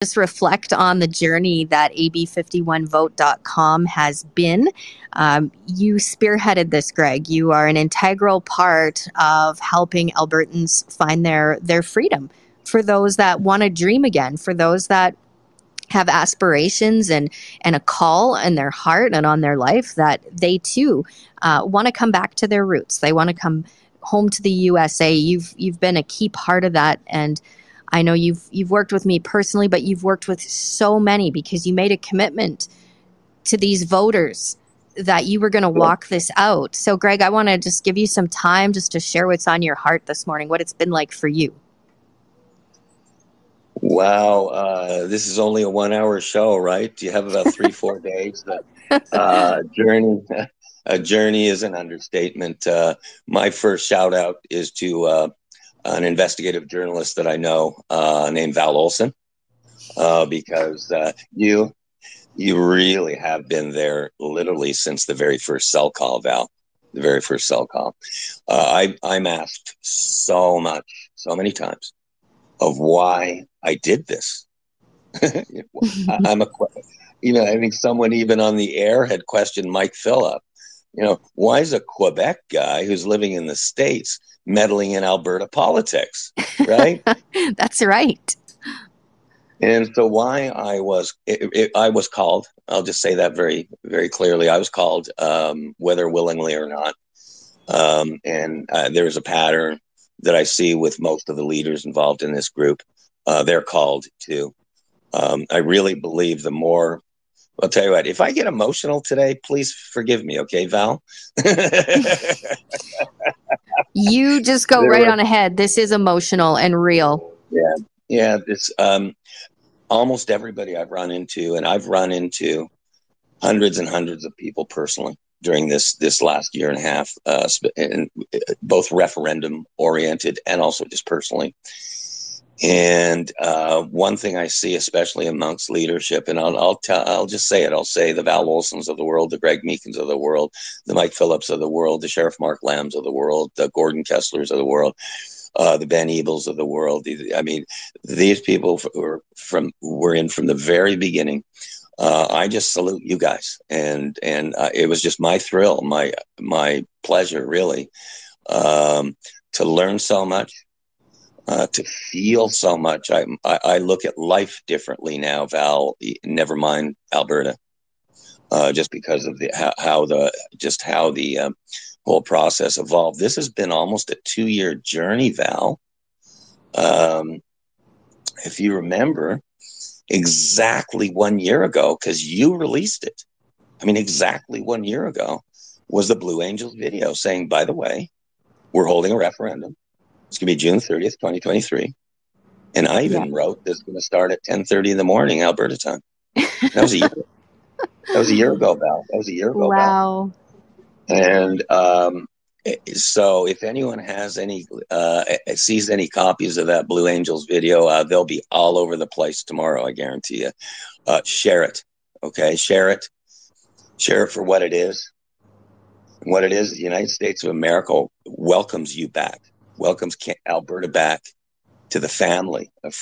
Just reflect on the journey that AB51vote.com has been. You spearheaded this, Greg. You are an integral part of helping Albertans find their freedom. For those that want to dream again, for those that have aspirations and a call in their heart and on their life, that they too want to come back to their roots. They want to come home to the USA. You've been a key part of that, and I know you've worked with me personally, but you've worked with so many because you made a commitment to these voters that you were going to walk this out. So, Greg, I want to just give you some time just to share what's on your heart this morning, what it's been like for you. Wow, this is only a 1 hour show, right? Do you have about 3, 4 days? Journey, a journey is an understatement. My first shout out is to an investigative journalist that I know named Val Olson, because you really have been there literally since the very first cell call, Val. The very first cell call. I'm asked so many times of why I did this. I'm a, I think someone even on the air had questioned Mike Phillip. Why is a Quebec guy who's living in the States meddling in Alberta politics, right? That's right. And so why I was called, I'll just say that very, very clearly. I was called, whether willingly or not. And there's a pattern that I see with most of the leaders involved in this group. They're called too. I really believe the more, I'll tell you what, if I get emotional today, please forgive me. Okay, Val? You just go right on ahead. This is emotional and real. Yeah. Yeah. It's almost everybody I've run into, and I've run into hundreds and hundreds of people personally during this last year and a half, and both referendum oriented and also just personally. And one thing I see, especially amongst leadership, and I'll just say it. I'll say the Val Olsons of the world, the Greg Meekins of the world, the Mike Phillips of the world, the Sheriff Mark Lambs of the world, the Gordon Kesslers of the world, the Ben Ebels of the world. I mean, these people were in from the very beginning. I just salute you guys, and it was just my thrill, my pleasure, really, to learn so much. To feel so much. I look at life differently now, Val, never mind Alberta, just because of how the whole process evolved. This has been almost a 2-year journey, Val. If you remember, exactly 1 year ago, because you released it, exactly 1 year ago, was the Blue Angels video saying, by the way, we're holding a referendum. It's going to be June 30th, 2023. And I even wrote this is going to start at 10:30 in the morning, Alberta time. That was a year. That was a year ago, Val. That was a year ago, wow. Val. And so if anyone has sees any copies of that Blue Angels video, they'll be all over the place tomorrow, I guarantee you. Share it. Okay, share it. Share it for what it is. And what it is, the United States of America welcomes you back. Welcomes Alberta back to the family of